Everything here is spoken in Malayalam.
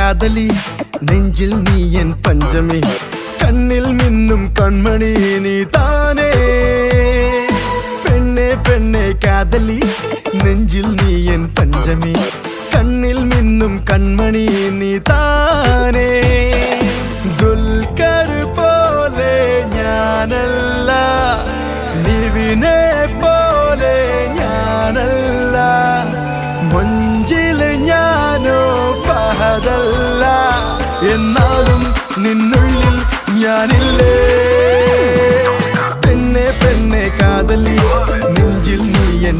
കാതലി നെഞ്ചിൽ നീ എൻ പഞ്ചമി കണ്ണിൽ മിന്നും കൺമണി നീ താനേ പെണ്ണെ പെണ്ണെ കാതലി നെഞ്ചിൽ നീ എൻ പഞ്ചമി കണ്ണിൽ മിന്നും കൺമണി നീ താനേ ദുൽഖർ പോലെ ഞാനല്ല നിവിനെ പോലെ ഞാനല്ല മൊഞ്ചില് ഞാനോ ഫഹദല്ല എന്നാലും നിന്നുള്ളിൽ ഞാനില്ലേ പെണ്ണെ പെണ്ണെ കാതലി നെഞ്ചിൽ നീ എൻ